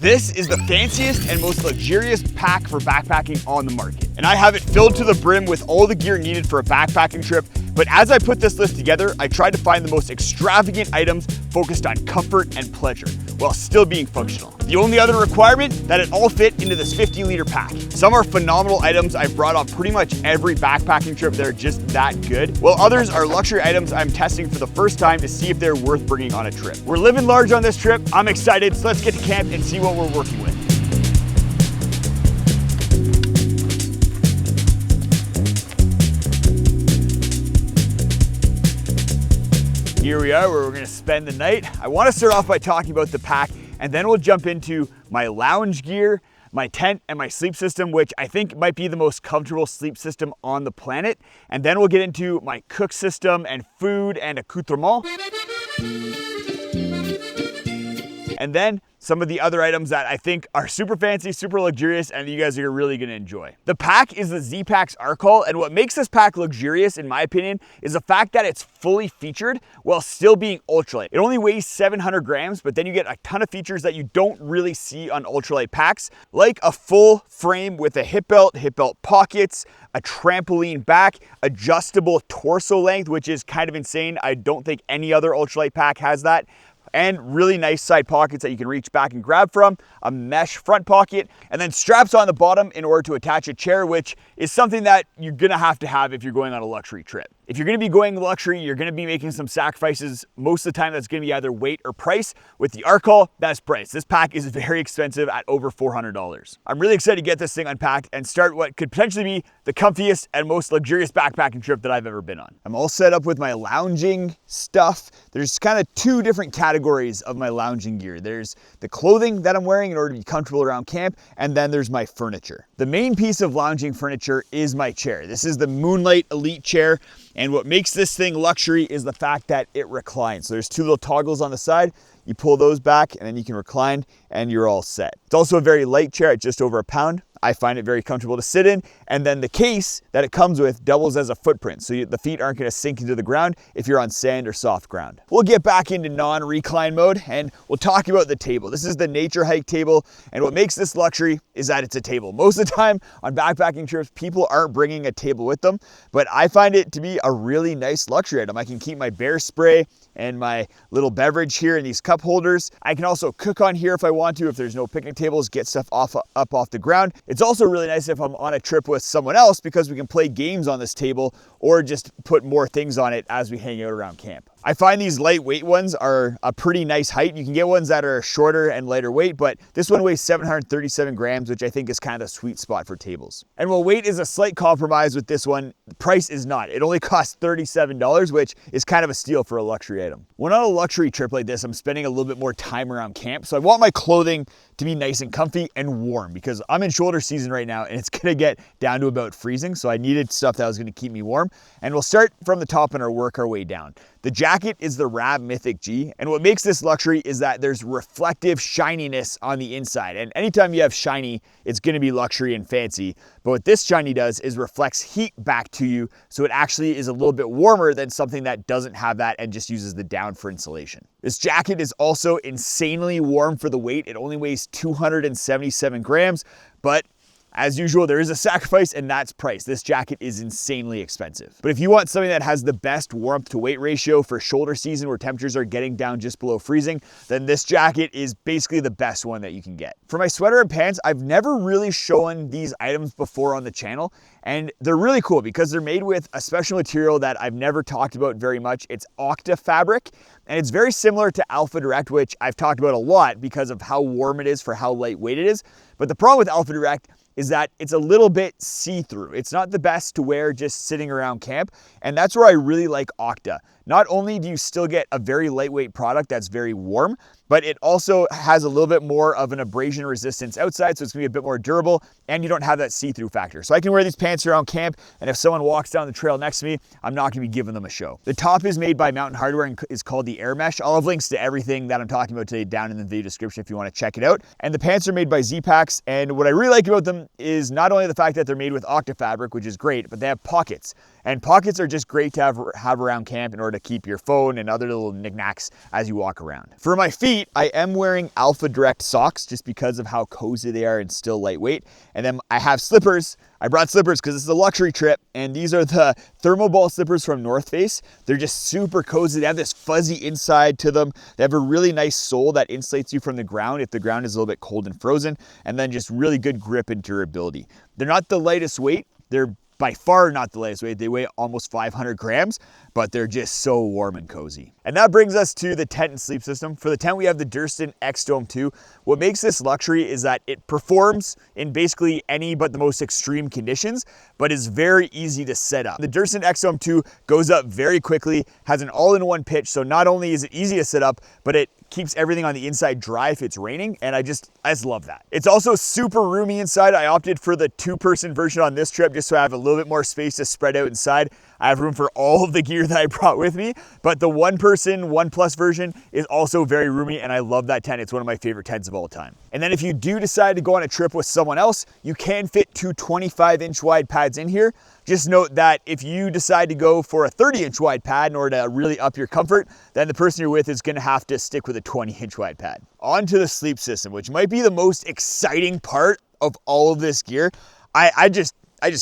This is the fanciest and most luxurious pack for backpacking on the market. And I have it filled to the brim with all the gear needed for a backpacking trip. But as I put this list together, I tried to find the most extravagant items focused on comfort and pleasure, while still being functional. The only other requirement, that it all fit into this 50-liter pack. Some are phenomenal items I've brought on pretty much every backpacking trip that are just that good, while others are luxury items I'm testing for the first time to see if they're worth bringing on a trip. We're living large on this trip. I'm excited, so let's get to camp and see what we're working with. Here we are, where we're gonna spend the night. I wanna start off by talking about the pack, and then we'll jump into my lounge gear, my tent, and my sleep system, which I think might be the most comfortable sleep system on the planet. And then we'll get into my cook system and food and accoutrement. And then some of the other items that I think are super fancy, super luxurious, and you guys are really gonna enjoy. The pack is the Z-Pack's Arcol, and what makes this pack luxurious, in my opinion, is the fact that it's fully featured while still being ultralight. It only weighs 700 grams, but then you get a ton of features that you don't really see on ultralight packs, like a full frame with a hip belt pockets, a trampoline back, adjustable torso length, which is kind of insane. I don't think any other ultralight pack has that. And really nice side pockets that you can reach back and grab from, a mesh front pocket, and then straps on the bottom in order to attach a chair, which is something that you're gonna have to have if you're going on a luxury trip. If you're gonna be going luxury, you're gonna be making some sacrifices. Most of the time that's gonna be either weight or price. With the Arcol, that's price. This pack is very expensive at over $400. I'm really excited to get this thing unpacked and start what could potentially be the comfiest and most luxurious backpacking trip that I've ever been on. I'm all set up with my lounging stuff. There's kind of two different categories of my lounging gear. There's the clothing that I'm wearing in order to be comfortable around camp, and then there's my furniture. The main piece of lounging furniture is my chair. This is the Moonlight Elite chair, and what makes this thing luxury is the fact that it reclines. So there's two little toggles on the side. You pull those back and then you can recline and you're all set. It's also a very light chair at just over a pound. I find it very comfortable to sit in. And then the case that it comes with doubles as a footprint. So the feet aren't gonna sink into the ground if you're on sand or soft ground. We'll get back into non-recline mode and we'll talk about the table. This is the Nature Hike table. And what makes this luxury is that it's a table. Most of the time on backpacking trips, people aren't bringing a table with them, but I find it to be a really nice luxury item. I can keep my bear spray and my little beverage here in these cup holders. I can also cook on here if I want to, if there's no picnic tables, get stuff up off the ground. It's also really nice if I'm on a trip with someone else because we can play games on this table or just put more things on it as we hang out around camp. I find these lightweight ones are a pretty nice height. You can get ones that are shorter and lighter weight, but this one weighs 737 grams, which I think is kind of a sweet spot for tables. And while weight is a slight compromise with this one, the price is not. It only costs $37, which is kind of a steal for a luxury item. When on a luxury trip like this, I'm spending a little bit more time around camp, so I want my clothing to be nice and comfy and warm because I'm in shoulder season right now and it's gonna get down to about freezing, so I needed stuff that was gonna keep me warm. And we'll start from the top and work our way down. The jacket is the Rab Mythic G, and what makes this luxury is that there's reflective shininess on the inside. And anytime you have shiny, it's gonna be luxury and fancy. But what this shiny does is reflects heat back to you, so it actually is a little bit warmer than something that doesn't have that and just uses the down for insulation. This jacket is also insanely warm for the weight. It only weighs 277 grams, but as usual, there is a sacrifice and that's price. This jacket is insanely expensive. But if you want something that has the best warmth to weight ratio for shoulder season where temperatures are getting down just below freezing, then this jacket is basically the best one that you can get. For my sweater and pants, I've never really shown these items before on the channel, and they're really cool because they're made with a special material that I've never talked about very much. It's Octa fabric, and it's very similar to Alpha Direct, which I've talked about a lot because of how warm it is for how lightweight it is. But the problem with Alpha Direct is that it's a little bit see-through. It's not the best to wear just sitting around camp, and that's where I really like Octa. Not only do you still get a very lightweight product that's very warm, but it also has a little bit more of an abrasion resistance outside, so it's gonna be a bit more durable, and you don't have that see-through factor. So I can wear these pants around camp, and if someone walks down the trail next to me, I'm not gonna be giving them a show. The top is made by Mountain Hardware and is called the Air Mesh. I'll have links to everything that I'm talking about today down in the video description if you wanna check it out. And the pants are made by Z-Packs, and what I really like about them is not only the fact that they're made with Octa fabric, which is great, but they have pockets. And pockets are just great to have around camp in order to keep your phone and other little knickknacks as you walk around. For my feet, I am wearing Alpha Direct socks just because of how cozy they are and still lightweight. And then I have slippers. I brought slippers because this is a luxury trip, and these are the thermal ball slippers from North Face. They're just super cozy. They have this fuzzy inside to them. They have a really nice sole that insulates you from the ground if the ground is a little bit cold and frozen, and then just really good grip and durability. They're not the lightest weight. They're by far not the lightest weight. They weigh almost 500 grams, but they're just so warm and cozy. And that brings us to the tent and sleep system. For the tent, we have the Durston X-Dome 2. What makes this luxury is that it performs in basically any but the most extreme conditions, but is very easy to set up. The Durston X-Dome 2 goes up very quickly, has an all-in-one pitch, so not only is it easy to set up, but it keeps everything on the inside dry if it's raining, and I just love that. It's also super roomy inside. I opted for the 2-person version on this trip just so I have a little bit more space to spread out inside. I have room for all of the gear that I brought with me, but the 1-person, 1+ version is also very roomy, and I love that tent. It's one of my favorite tents of all time. And then if you do decide to go on a trip with someone else, you can fit 2 25-inch wide pads in here. Just note that if you decide to go for a 30-inch wide pad in order to really up your comfort, then the person you're with is gonna have to stick with a 20-inch wide pad. On to the sleep system, which might be the most exciting part of all of this gear. I just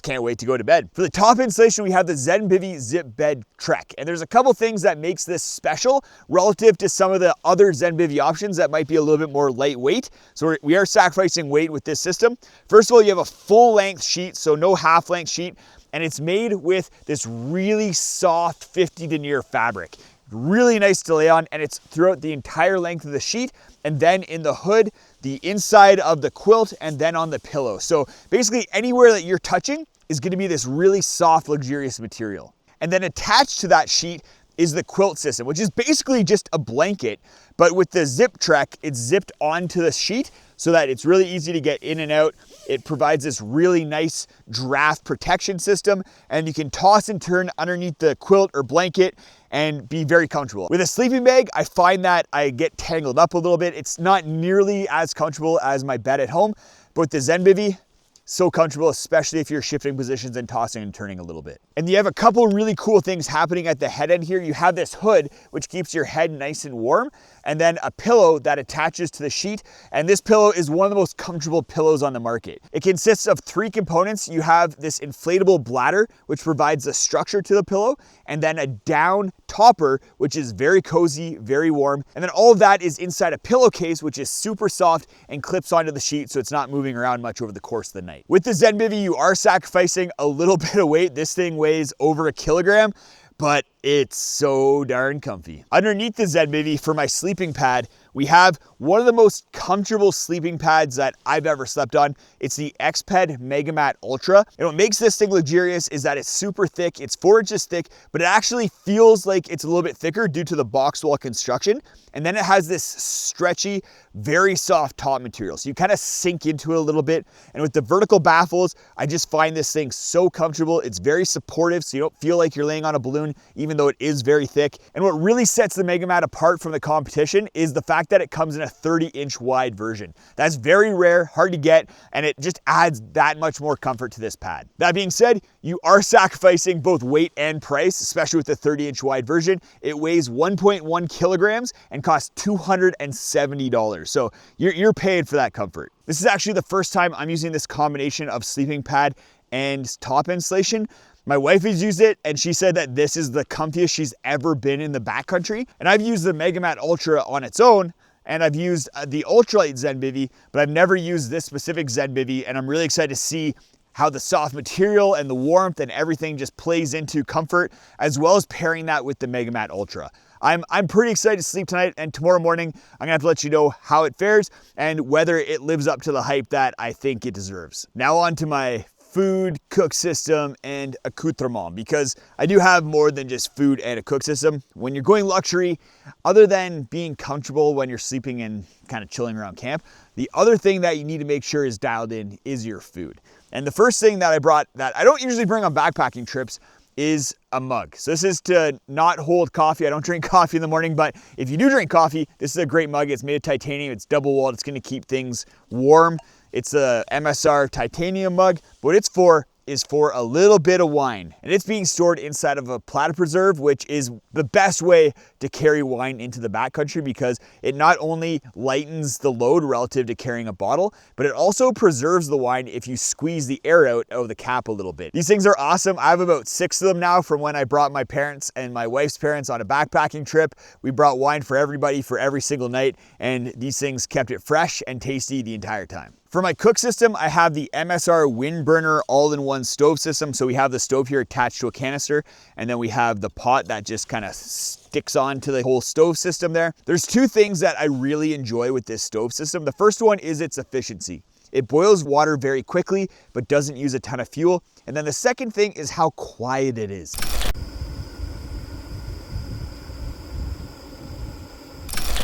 can't wait to go to bed. For the top installation, we have the Zenbivy Zip Bed Trek. And there's a couple things that makes this special relative to some of the other Zenbivy options that might be a little bit more lightweight. So we are sacrificing weight with this system. First of all, you have a full length sheet, so no half length sheet. And it's made with this really soft 50 denier fabric. Really nice to lay on, and it's throughout the entire length of the sheet, and then in the hood, the inside of the quilt, and then on the pillow. So basically anywhere that you're touching is gonna be this really soft, luxurious material. And then attached to that sheet is the quilt system, which is basically just a blanket, but with the Zip Trek, it's zipped onto the sheet so that it's really easy to get in and out. It provides this really nice draft protection system, and you can toss and turn underneath the quilt or blanket and be very comfortable. With a sleeping bag, I find that I get tangled up a little bit. It's not nearly as comfortable as my bed at home, but with the Zenbivy, so comfortable, especially if you're shifting positions and tossing and turning a little bit. And you have a couple really cool things happening at the head end here. You have this hood, which keeps your head nice and warm, and then a pillow that attaches to the sheet. And this pillow is one of the most comfortable pillows on the market. It consists of 3 components. You have this inflatable bladder, which provides a structure to the pillow, and then a down topper, which is very cozy, very warm. And then all of that is inside a pillowcase, which is super soft and clips onto the sheet, so it's not moving around much over the course of the night. With the Zenbivy, you are sacrificing a little bit of weight. This thing weighs over 1 kilogram, but it's so darn comfy. Underneath the Zenbivy, for my sleeping pad, we have one of the most comfortable sleeping pads that I've ever slept on. It's the Xped Megamat Ultra. And what makes this thing luxurious is that it's super thick. It's 4 inches thick, but it actually feels like it's a little bit thicker due to the box wall construction. And then it has this stretchy, very soft top material. So you kind of sink into it a little bit. And with the vertical baffles, I just find this thing so comfortable. It's very supportive, so you don't feel like you're laying on a balloon, even though it is very thick. And what really sets the Megamat apart from the competition is the fact that it comes in a 30-inch wide version. That's very rare, hard to get, and it just adds that much more comfort to this pad. That being said, you are sacrificing both weight and price, especially with the 30-inch wide version. It weighs 1.1 kilograms and costs $270. So you're paying for that comfort. This is actually the first time I'm using this combination of sleeping pad and top insulation. My wife has used it, and she said that this is the comfiest she's ever been in the backcountry. And I've used the Megamat Ultra on its own, and I've used the Ultralight Zenbivy, but I've never used this specific Zenbivy, and I'm really excited to see how the soft material and the warmth and everything just plays into comfort, as well as pairing that with the Megamat Ultra. I'm pretty excited to sleep tonight, and tomorrow morning I'm gonna have to let you know how it fares and whether it lives up to the hype that I think it deserves. Now on to my food, cook system, and accoutrement, because I do have more than just food and a cook system. When you're going luxury, other than being comfortable when you're sleeping and kind of chilling around camp, the other thing that you need to make sure is dialed in is your food. And the first thing that I brought that I don't usually bring on backpacking trips is a mug. So this is to not hold coffee. I don't drink coffee in the morning, but if you do drink coffee, this is a great mug. It's made of titanium, it's double walled, it's gonna keep things warm. It's a MSR titanium mug, but it's for is for a little bit of wine, and it's being stored inside of a platter preserve, which is the best way to carry wine into the backcountry because it not only lightens the load relative to carrying a bottle, but it also preserves the wine if you squeeze the air out of the cap a little bit. These things are awesome. I have about 6 of them now from when I brought my parents and my wife's parents on a backpacking trip. We brought wine for everybody for every single night, and these things kept it fresh and tasty the entire time. For my cook system, I have the MSR wind burner all-in-one stove system. So we have the stove here attached to a canister, and then we have the pot that just kind of sticks on to the whole stove system there. There's 2 things that I really enjoy with this stove system. The first one is its efficiency. It boils water very quickly, but doesn't use a ton of fuel. And then the second thing is how quiet it is.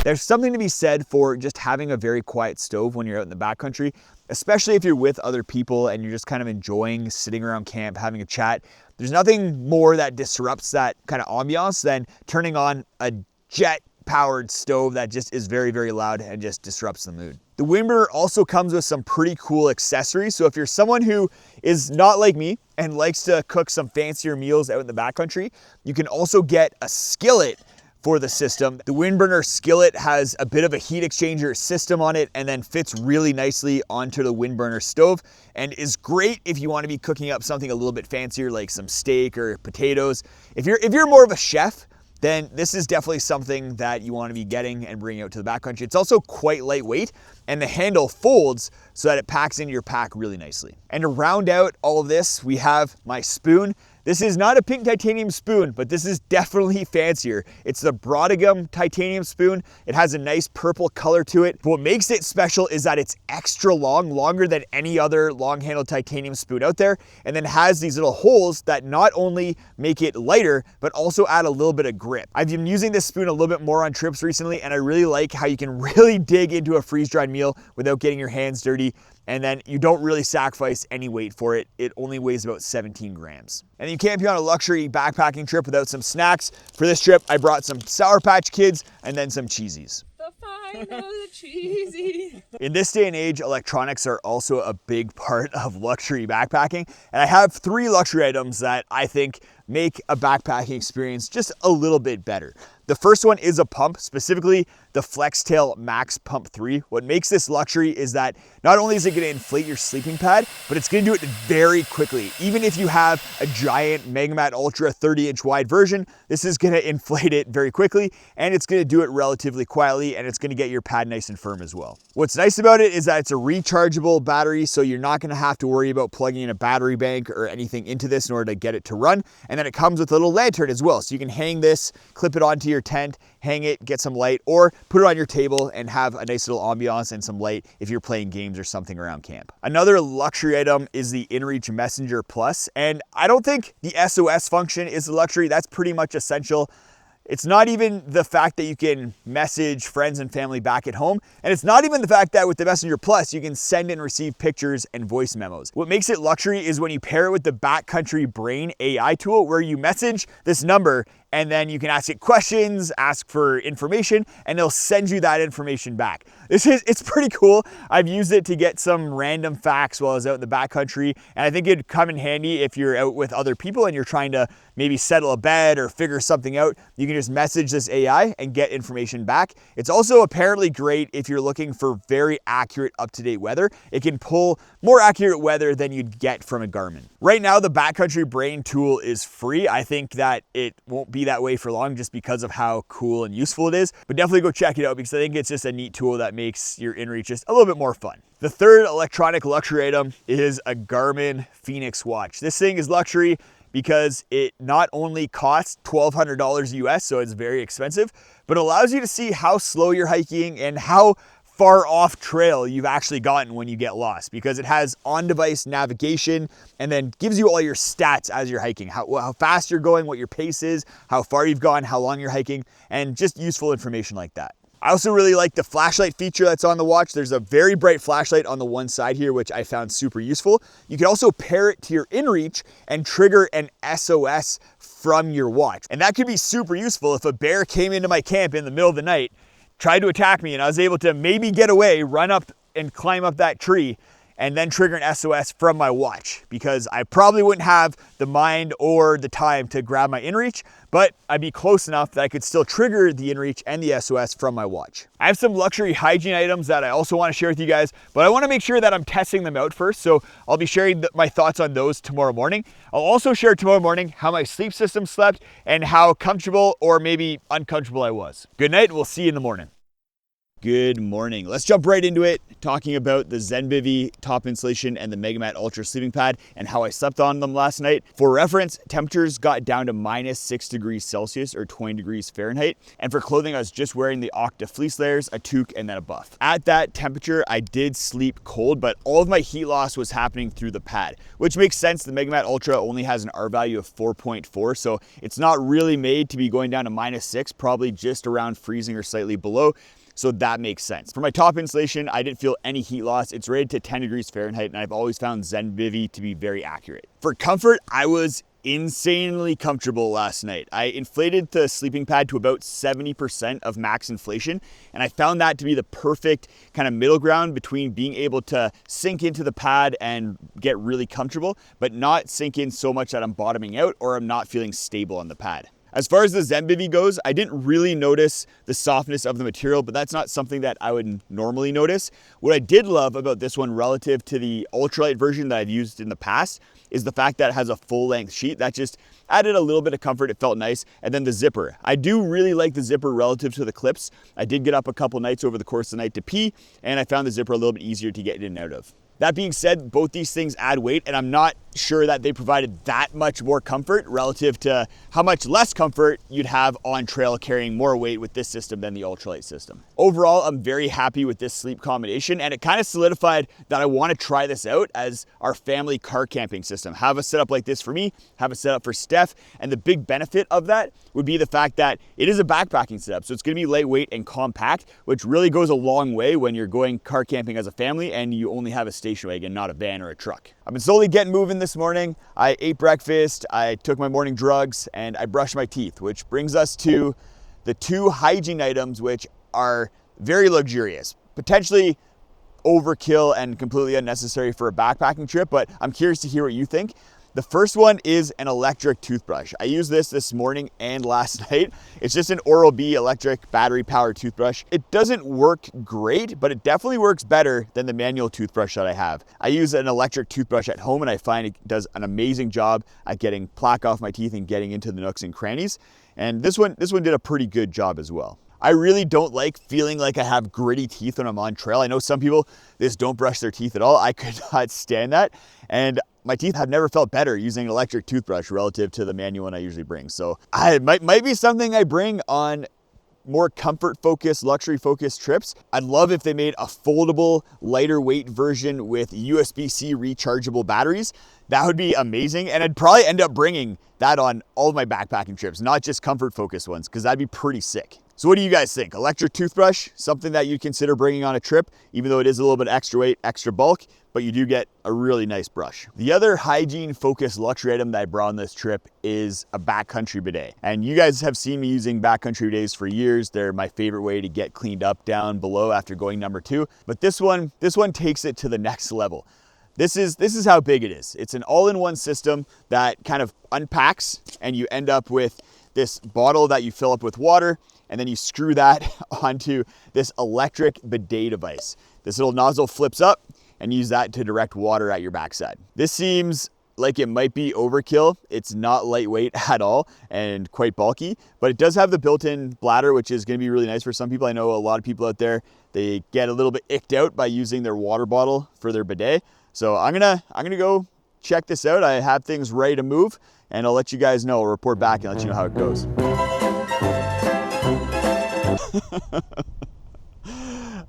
There's something to be said for just having a very quiet stove when you're out in the backcountry, especially if you're with other people and you're just kind of enjoying sitting around camp, having a chat. There's nothing more that disrupts that kind of ambiance than turning on a jet-powered stove that just is very, very loud and just disrupts the mood. The wind burner also comes with some pretty cool accessories. So if you're someone who is not like me and likes to cook some fancier meals out in the backcountry, you can also get a skillet for the system. The wind burner skillet has a bit of a heat exchanger system on it and then fits really nicely onto the wind burner stove and is great if you want to be cooking up something a little bit fancier like some steak or potatoes. If you're more of a chef, then this is definitely something that you want to be getting and bringing out to the backcountry. It's also quite lightweight, and the handle folds so that it packs into your pack really nicely. And to round out all of this, we have my spoon. This is not a pink titanium spoon, but this is definitely fancier. It's the Brodegum titanium spoon. It has a nice purple color to it. But what makes it special is that it's extra long, longer than any other long-handled titanium spoon out there, and then has these little holes that not only make it lighter, but also add a little bit of grip. I've been using this spoon a little bit more on trips recently, and I really like how you can really dig into a freeze-dried meal without getting your hands dirty. And then you don't really sacrifice any weight for it. It only weighs about 17 grams. And you can't be on a luxury backpacking trip without some snacks. For this trip, I brought some Sour Patch Kids and then some Cheesies. The final cheesy. In this day and age, electronics are also a big part of luxury backpacking. And I have 3 luxury items that I think make a backpacking experience just a little bit better. The first one is a pump, specifically the FlexTail Max Pump 3. What makes this luxury is that not only is it gonna inflate your sleeping pad, but it's gonna do it very quickly. Even if you have a giant Megamat Ultra 30-inch wide version, this is gonna inflate it very quickly, and it's gonna do it relatively quietly, and it's gonna get your pad nice and firm as well. What's nice about it is that it's a rechargeable battery, so you're not gonna have to worry about plugging in a battery bank or anything into this in order to get it to run. And then it comes with a little lantern as well, so you can hang this, clip it onto your tent, hang it, get some light, or put it on your table and have a nice little ambiance and some light if you're playing games or something around camp. Another luxury item is the InReach Messenger Plus, and I don't think the SOS function is a luxury. That's pretty much essential. It's not even the fact that you can message friends and family back at home. And it's not even the fact that with the Messenger Plus, you can send and receive pictures and voice memos. What makes it luxury is when you pair it with the Backcountry Brain AI tool, where you message this number and then you can ask it questions, ask for information, and it'll send you that information back. It's pretty cool. I've used it to get some random facts while I was out in the backcountry, and I think it'd come in handy if you're out with other people and you're trying to maybe settle a bed or figure something out. You can just message this AI and get information back. It's also apparently great if you're looking for very accurate, up-to-date weather. It can pull more accurate weather than you'd get from a Garmin. Right now, the Backcountry Brain tool is free. I think that it won't be that way for long just because of how cool and useful it is, but definitely go check it out because I think it's just a neat tool that makes your InReach just a little bit more fun. The third electronic luxury item is a Garmin Fenix watch. This thing is luxury because it not only costs $1,200 US, so it's very expensive, but allows you to see how slow you're hiking and how far off trail you've actually gotten when you get lost, because it has on-device navigation and then gives you all your stats as you're hiking, how fast you're going, what your pace is, how far you've gone, how long you're hiking, and just useful information like that. I also really like the flashlight feature that's on the watch. There's a very bright flashlight on the one side here, which I found super useful. You can also pair it to your InReach and trigger an SOS from your watch. And that could be super useful if a bear came into my camp in the middle of the night, tried to attack me, and I was able to maybe get away, run up and climb up that tree, and then trigger an SOS from my watch, because I probably wouldn't have the mind or the time to grab my inReach, but I'd be close enough that I could still trigger the inReach and the SOS from my watch. I have some luxury hygiene items that I also want to share with you guys, but I want to make sure that I'm testing them out first, so I'll be sharing my thoughts on those tomorrow morning. I'll also share tomorrow morning how my sleep system slept and how comfortable or maybe uncomfortable I was. Good night, we'll see you in the morning. Good morning. Let's jump right into it, talking about the ZenVivi top insulation and the MegaMat Ultra sleeping pad and how I slept on them last night. For reference, temperatures got down to -6 degrees Celsius or 20 degrees Fahrenheit. And for clothing, I was just wearing the Octa fleece layers, a toque, and then a buff. At that temperature, I did sleep cold, but all of my heat loss was happening through the pad, which makes sense. The MegaMat Ultra only has an R value of 4.4, so it's not really made to be going down to -6, probably just around freezing or slightly below. So that makes sense. For my top insulation, I didn't feel any heat loss. It's rated to 10 degrees Fahrenheit, and I've always found ZenVivi to be very accurate. For comfort, I was insanely comfortable last night. I inflated the sleeping pad to about 70% of max inflation, and I found that to be the perfect kind of middle ground between being able to sink into the pad and get really comfortable, but not sink in so much that I'm bottoming out or I'm not feeling stable on the pad. As far as the ZenVivi goes, I didn't really notice the softness of the material, but that's not something that I would normally notice. What I did love about this one relative to the ultralight version that I've used in the past is the fact that it has a full length sheet. That just added a little bit of comfort. It felt nice. And then the zipper. I do really like the zipper relative to the clips. I did get up a couple nights over the course of the night to pee, and I found the zipper a little bit easier to get in and out of. That being said, both these things add weight, and I'm not sure that they provided that much more comfort relative to how much less comfort you'd have on trail carrying more weight with this system than the ultralight system. Overall, I'm very happy with this sleep combination, and it kind of solidified that I want to try this out as our family car camping system. Have a setup like this for me, have a setup for Steph, and the big benefit of that would be the fact that it is a backpacking setup, so it's going to be lightweight and compact, which really goes a long way when you're going car camping as a family and you only have a station wagon, not a van or a truck. I've been slowly getting moving this morning. I ate breakfast, I took my morning drugs, and I brushed my teeth, which brings us to the two hygiene items which are very luxurious, potentially overkill and completely unnecessary for a backpacking trip, but I'm curious to hear what you think. The first one is an electric toothbrush. I used this morning and last night. It's just an Oral-B electric battery powered toothbrush. It doesn't work great, but it definitely works better than the manual toothbrush that I have. I use an electric toothbrush at home, and I find it does an amazing job at getting plaque off my teeth and getting into the nooks and crannies. And this one did a pretty good job as well. I really don't like feeling like I have gritty teeth when I'm on trail. I know some people just don't brush their teeth at all. I could not stand that. And my teeth have never felt better using an electric toothbrush relative to the manual one I usually bring. So it might be something I bring on more comfort focused, luxury focused trips. I'd love if they made a foldable, lighter weight version with USB-C rechargeable batteries. That would be amazing. And I'd probably end up bringing that on all of my backpacking trips, not just comfort focused ones, because that'd be pretty sick. So what do you guys think? Electric toothbrush, something that you'd consider bringing on a trip, even though it is a little bit extra weight, extra bulk, but you do get a really nice brush. The other hygiene focused luxury item that I brought on this trip is a backcountry bidet. And you guys have seen me using backcountry bidets for years. They're my favorite way to get cleaned up down below after going number 2. But this one takes it to the next level. This is how big it is. It's an all-in-one system that kind of unpacks, and you end up with this bottle that you fill up with water, and then you screw that onto this electric bidet device. This little nozzle flips up, and use that to direct water at your backside. This seems like it might be overkill. It's not lightweight at all and quite bulky, but it does have the built-in bladder, which is gonna be really nice for some people. I know a lot of people out there, they get a little bit icked out by using their water bottle for their bidet. So I'm gonna go check this out. I have things ready to move, and I'll let you guys know. I'll report back and let you know how it goes.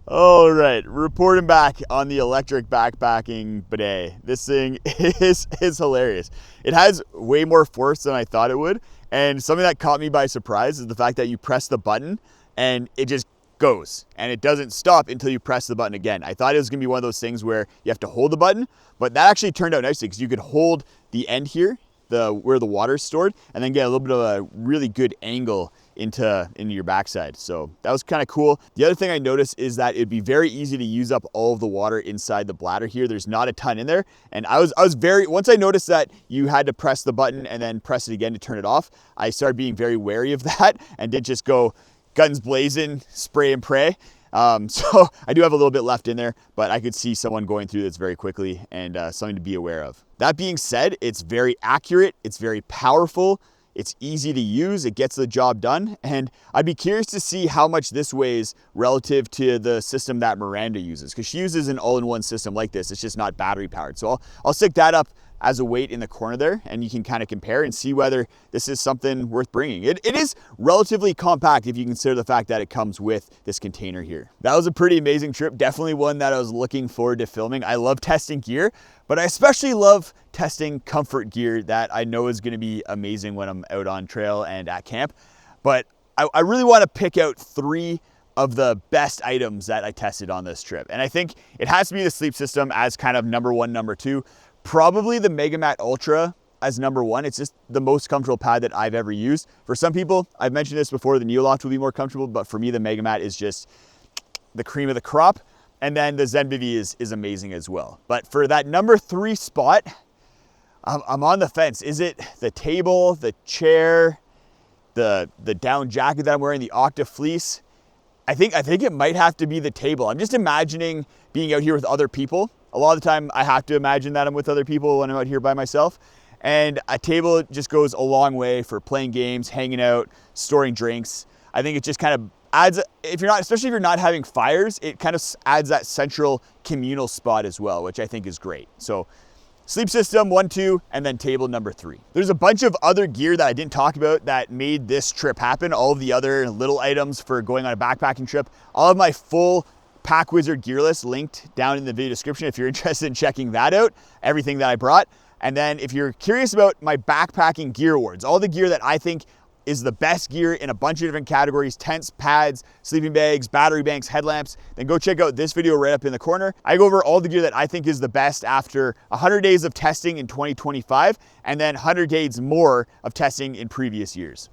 All right, reporting back on the electric backpacking bidet. This thing is hilarious. It has way more force than I thought it would, and something that caught me by surprise is the fact that you press the button and it just goes, and it doesn't stop until you press the button again. I thought it was gonna be one of those things where you have to hold the button, but that actually turned out nicely because you could hold the end here where the water is stored, and then get a little bit of a really good angle into your backside. So that was kind of cool. The other thing I noticed is that it'd be very easy to use up all of the water inside the bladder here. There's not a ton in there. And I was once I noticed that you had to press the button and then press it again to turn it off, I started being very wary of that and did just go guns blazing, spray and pray. So I do have a little bit left in there, but I could see someone going through this very quickly, and something to be aware of. That being said, it's very accurate, it's very powerful, it's easy to use, it gets the job done, and I'd be curious to see how much this weighs relative to the system that Miranda uses, because she uses an all-in-one system like this. It's just not battery powered. So I'll stick that up as a weight in the corner there, and you can kind of compare and see whether this is something worth bringing. It is relatively compact if you consider the fact that it comes with this container here. That was a pretty amazing trip. Definitely one that I was looking forward to filming. I love testing gear, but I especially love testing comfort gear that I know is going to be amazing when I'm out on trail and at camp. But I really want to pick out 3 of the best items that I tested on this trip. And I think it has to be the sleep system as kind of number 1, number 2. Probably the Megamat Ultra as number 1. It's just the most comfortable pad that I've ever used. For some people, I've mentioned this before, the Neoloft will be more comfortable, but for me, the Megamat is just the cream of the crop. And then the Zenvivi is amazing as well. But for that number 3 spot, I'm on the fence. Is it the table, the chair, the down jacket that I'm wearing, the Octa fleece? I think it might have to be the table. I'm just imagining being out here with other people. A lot of the time I have to imagine that I'm with other people when I'm out here by myself. And a table just goes a long way for playing games, hanging out, storing drinks. I think it just kind of adds, especially if you're not having fires, it kind of adds that central communal spot as well, which I think is great. So sleep system 1, 2, and then table number 3. There's a bunch of other gear that I didn't talk about that made this trip happen. All of the other little items for going on a backpacking trip. All of my full Pack Wizard gear list linked down in the video description if you're interested in checking that out, everything that I brought. And then if you're curious about my backpacking gear awards, all the gear that I think is the best gear in a bunch of different categories, tents, pads, sleeping bags, battery banks, headlamps, then go check out this video right up in the corner. I go over all the gear that I think is the best after 100 days of testing in 2025, and then 100 days more of testing in previous years.